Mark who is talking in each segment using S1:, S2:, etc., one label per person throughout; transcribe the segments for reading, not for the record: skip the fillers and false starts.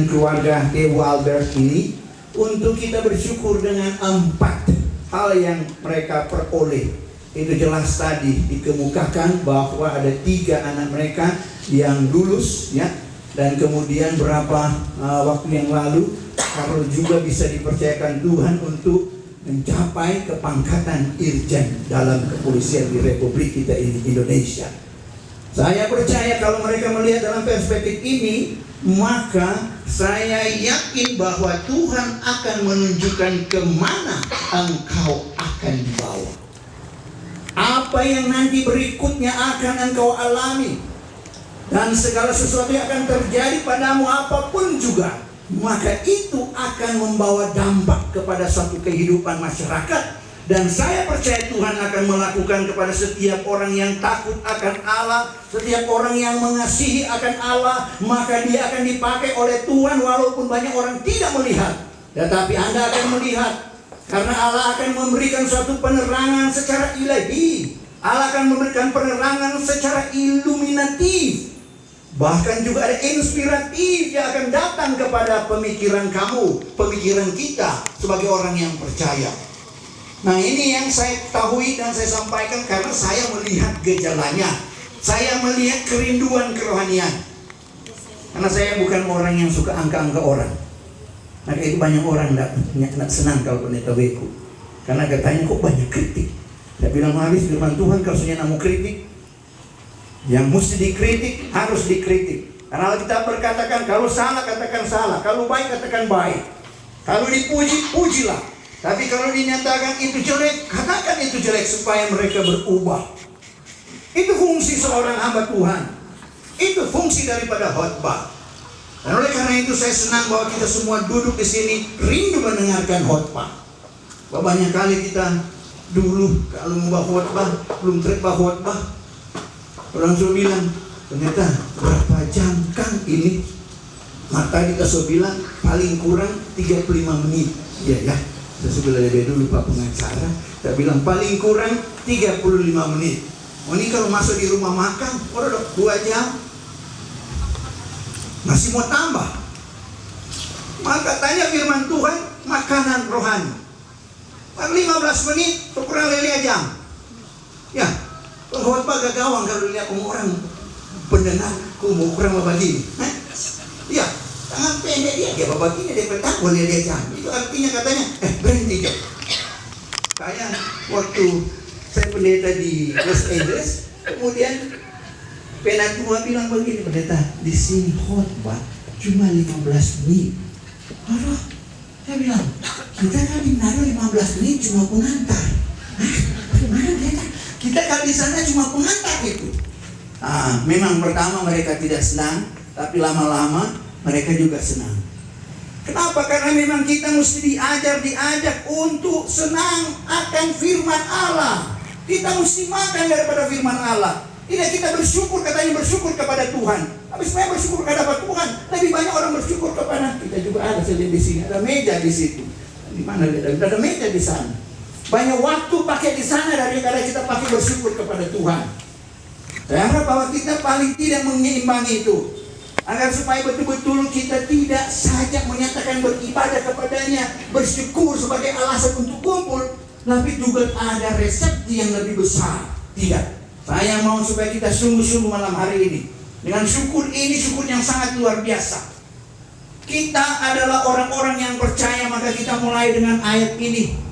S1: keluarga Walberg ini untuk kita bersyukur dengan 4 hal yang mereka peroleh. Itu jelas tadi dikemukakan bahwa ada 3 anak mereka yang lulus ya, dan kemudian berapa waktu yang lalu Karl juga bisa dipercayakan Tuhan untuk mencapai kepangkatan irjen dalam kepolisian di Republik kita ini, Indonesia. Saya percaya kalau mereka melihat dalam perspektif ini, maka saya yakin bahwa Tuhan akan menunjukkan kemana engkau akan dibawa. Apa yang nanti berikutnya akan engkau alami, dan segala sesuatu yang akan terjadi padamu apapun juga, maka itu akan membawa dampak kepada suatu kehidupan masyarakat. Dan saya percaya Tuhan akan melakukan kepada setiap orang yang takut akan Allah, setiap orang yang mengasihi akan Allah, maka dia akan dipakai oleh Tuhan walaupun banyak orang tidak melihat. Tetapi Anda akan melihat, karena Allah akan memberikan suatu penerangan secara ilahi. Allah akan memberikan penerangan secara iluminatif. Bahkan juga ada inspiratif yang akan datang kepada pemikiran kamu, pemikiran kita sebagai orang yang percaya. Nah, ini yang saya ketahui dan saya sampaikan karena saya melihat gejalanya. Saya melihat kerinduan kerohanian. Karena saya bukan orang yang suka angka-angka orang. Maka itu banyak orang tidak senang kalau pendeta Weku. Karena katanya kok banyak kritik. Saya bilang, habis firman Tuhan kalau sudah mau kritik, yang mesti dikritik harus dikritik. Karena kita berkatakan kalau salah katakan salah, kalau baik katakan baik, kalau dipuji pujilah. Tapi kalau dinyatakan itu jelek, katakan itu jelek supaya mereka berubah. Itu fungsi seorang hamba Tuhan. Itu fungsi daripada khotbah. Dan oleh karena itu saya senang bahwa kita semua duduk di sini rindu mendengarkan khotbah. Banyak kali kita dulu kalau mau khotbah belum terima khotbah, orang sudah bilang, ternyata berapa jam kan ini? Maka kita sudah bilang paling kurang 35 menit. Iya ya. Saya sudah lebih dulu Pak pengacara, saya bilang paling kurang 35 menit. Oh, ini kalau masuk di rumah makan, udah 2 jam. Masih mau tambah. Maka tanya firman Tuhan, makanan rohani. 15 menit, kurang lele jam. Ya, khotbah gagawang kalau lihat orang pendengar, mau kurang begini. Ya, tangan pendek dia begini, dia petang boleh dia jam. Itu artinya katanya, berhenti deh. Kayak waktu saya pendeta di Los Angeles, kemudian penatua bilang begini, pendeta, di sini khotbah cuma 15 menit. Aduh, saya bilang, kita kan di Manado 15 menit cuma pengantar. Bagaimana pendeta? Kita kan di sana cuma pengantar itu. Memang pertama mereka tidak senang, tapi lama-lama mereka juga senang. Kenapa? Karena memang kita mesti diajak untuk senang akan firman Allah. Kita mesti makan daripada firman Allah. Tidak kita bersyukur, katanya bersyukur kepada Tuhan. Tapi sebenarnya bersyukur kepada Tuhan. Lebih banyak orang bersyukur kepada kita juga ada saja di sini. Ada meja di situ. Di mana ada meja di sana. Banyak waktu pakai di sana daripada kita pakai bersyukur kepada Tuhan. Saya harap bahwa kita paling tidak menyeimbangi itu. Agar supaya betul-betul kita tidak saja menyatakan beribadah kepadanya, bersyukur sebagai alasan untuk kumpul, tapi juga ada resepsi yang lebih besar. Tidak. Saya mau supaya kita sungguh-sungguh malam hari ini. Dengan syukur ini, syukur yang sangat luar biasa. Kita adalah orang-orang yang percaya, maka kita mulai dengan ayat ini.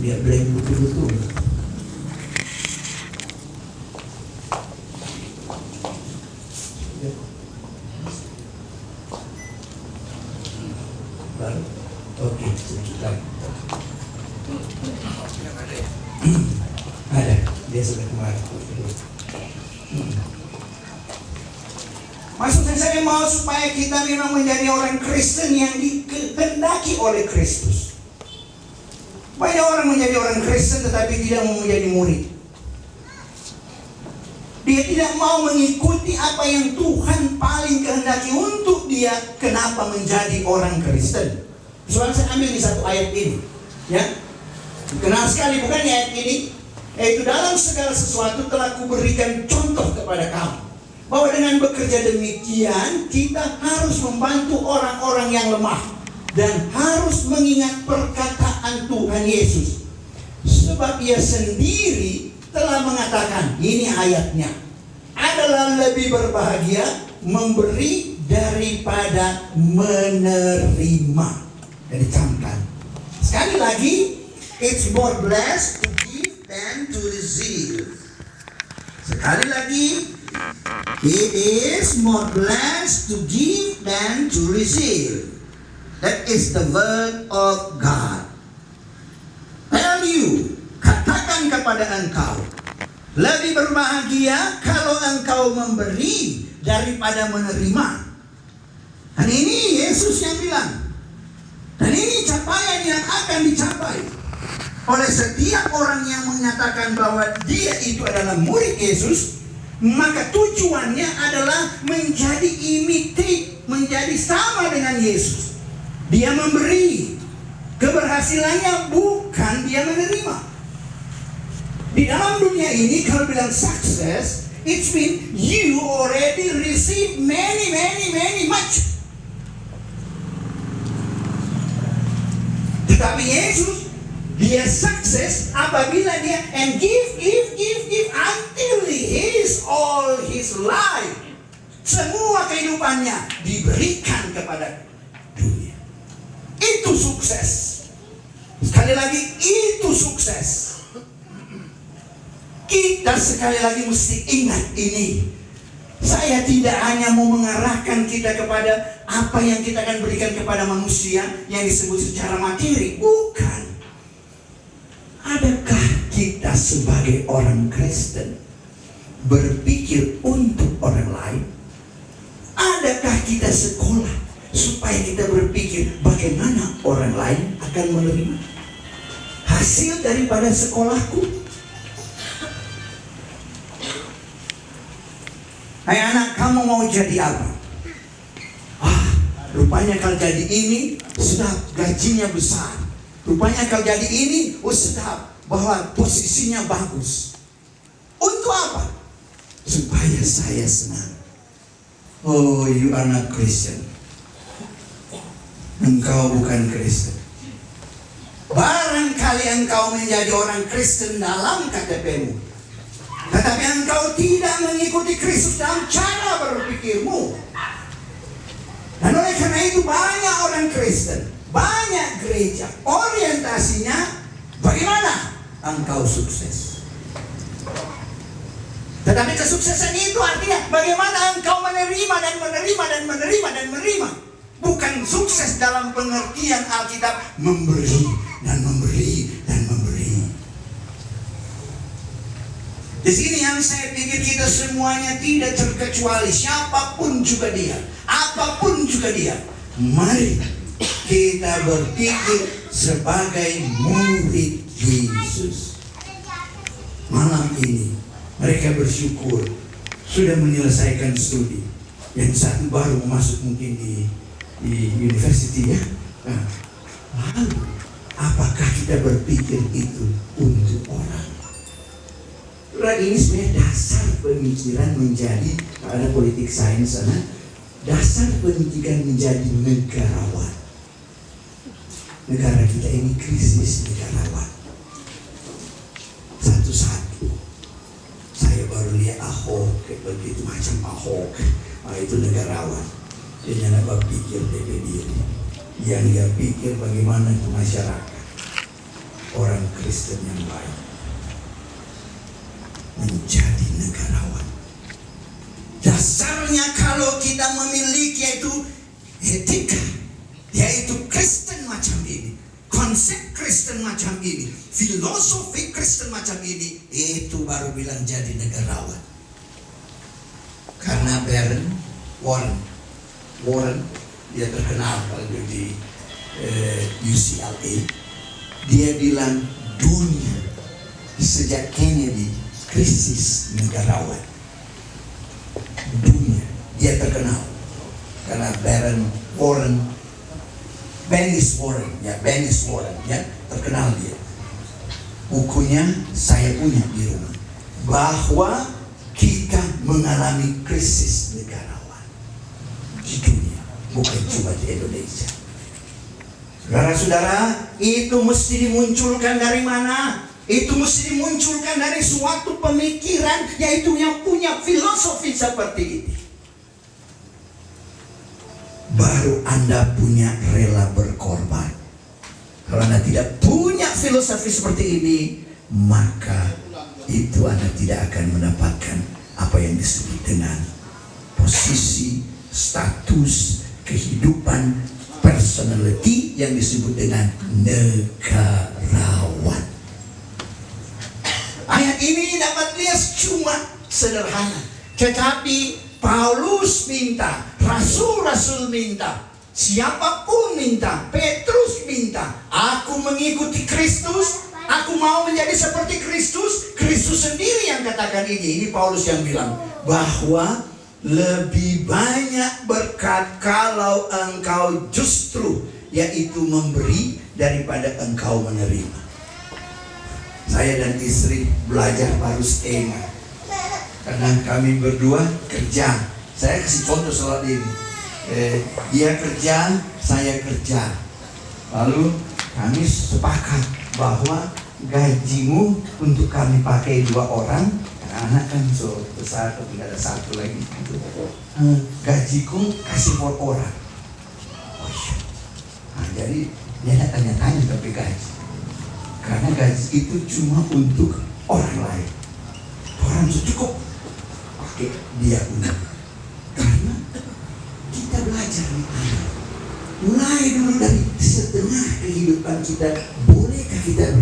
S1: Dia blame betul-betul. Baru? Oke, sedikit lagi. Ada, dia sudah kemarin. Maksudnya saya mau supaya kita memang menjadi orang Kristen yang dikehendaki oleh Kristus. Banyak orang menjadi orang Kristen tetapi tidak mau menjadi murid. Dia tidak mau mengikuti apa yang Tuhan paling kehendaki untuk dia. Kenapa menjadi orang Kristen? Soalnya saya ambil di satu ayat ini, ya. Kenal sekali bukan ayat ini? Yaitu dalam segala sesuatu telah kuberikan contoh kepada kamu, bahwa dengan bekerja demikian kita harus membantu orang-orang yang lemah dan harus mengingat perkataan Tuhan Yesus. Sebab ia sendiri telah mengatakan, ini ayatnya, adalah lebih berbahagia memberi daripada menerima. Jadi camkan. Sekali lagi, it's more blessed to give than to receive. Sekali lagi, it is more blessed to give than to receive. That is the word of God. Tell you, katakan kepada engkau, lebih berbahagia kalau engkau memberi daripada menerima. Dan ini Yesus yang bilang. Dan ini capaian yang akan dicapai oleh setiap orang yang menyatakan bahwa dia itu adalah murid Yesus. Maka tujuannya adalah menjadi imitate, menjadi sama dengan Yesus. Dia memberi. Keberhasilannya bukan dia menerima. Di dalam dunia ini kalau bilang sukses, it means you already receive many much. Tetapi Yesus, dia sukses apabila dia and give until his all his life. Semua kehidupannya diberikan kepada dunia. Itu sukses. Sekali lagi, itu sukses. Kita sekali lagi mesti ingat ini. Saya tidak hanya mau mengarahkan kita kepada apa yang kita akan berikan kepada manusia yang disebut secara materi. Bukan. Adakah kita sebagai orang Kristen berpikir untuk orang lain? Adakah kita sekolah supaya kita berpikir bagaimana orang lain akan menerima hasil daripada sekolahku? Hai anak, kamu mau jadi apa? Rupanya kalau jadi ini, sedap, gajinya besar. Rupanya kalau jadi ini, sedap, bahwa posisinya bagus. Untuk apa? Supaya saya senang. Oh, you are not Christian. Engkau bukan Kristen. Barangkali engkau menjadi orang Kristen dalam KTP-mu, tetapi engkau tidak mengikuti Kristus dalam cara berpikirmu. Dan oleh karena itu banyak orang Kristen, banyak gereja, orientasinya bagaimana engkau sukses. Tetapi kesuksesan itu artinya bagaimana engkau menerima dan menerima dan menerima dan menerima. Bukan sukses dalam pengertian Alkitab memberi dan memberi dan memberi. Di sini yang saya pikir kita semuanya tidak terkecuali, siapapun juga dia, apapun juga dia. Mari kita berpikir sebagai murid Yesus. Malam ini mereka bersyukur sudah menyelesaikan studi. Yang satu baru masuk mungkin di university ya. Lalu apakah kita berpikir itu untuk orang? Ini sebenarnya dasar pemikiran menjadi, ada politik sains sana, dasar pemikiran menjadi negarawan. Negara kita ini krisis negarawan. Satu-satu. Saya baru lihat Ahok, begitu macam Ahok, itu negarawan. Dia jangan berpikir dari diri. Yang dia pikir bagaimana ke masyarakat, orang Kristen yang baik. Menjadi negarawan. Dasarnya kalau kita memiliki yaitu etika, yaitu Kristen macam ini, konsep Kristen macam ini, filosofi Kristen macam ini, itu baru bilang jadi negarawan. Karena Warren dia terkenal kalau di UCLA, dia bilang dunia sejak Kennedy krisis negarawan. Dia terkenal karena Bennis Warren ya, terkenal dia. Bukunya saya punya di rumah, bahwa kita mengalami krisis negarawan di dunia, bukan cuma di Indonesia. Saudara-saudara, itu mesti dimunculkan dari mana? Itu mesti dimunculkan dari suatu pemikiran, yaitu yang punya filosofi seperti ini. Baru Anda punya rela berkorban. Kalau Anda tidak punya filosofi seperti ini, maka itu Anda tidak akan mendapatkan apa yang disebut dengan posisi, status, kehidupan, personality yang disebut dengan negarawan. Ayat ini dapat lihat cuma sederhana, tetapi Paulus minta, rasul-rasul minta, siapapun minta, Petrus minta, aku mengikuti Kristus, aku mau menjadi seperti Kristus. Kristus sendiri yang katakan ini. Ini Paulus yang bilang bahwa lebih banyak berkat kalau engkau justru yaitu memberi daripada engkau menerima. Saya dan istri belajar baru setengah, karena kami berdua kerja. Saya kasih contoh soal ini. Dia kerja, saya kerja. Lalu kami sepakat bahwa gajimu untuk kami pakai 2 orang. Anak kan so besar, tapi tidak ada 1 lagi. Gajiku kasih 4 orang. Nah, jadi dia tidak tanya-tanya tapi gaji. Karena gaji itu cuma untuk orang lain. Orang cukup pakai dia punya. Karena kita belajar nih, mulai dulu dari setengah kehidupan kita, bolehkah kita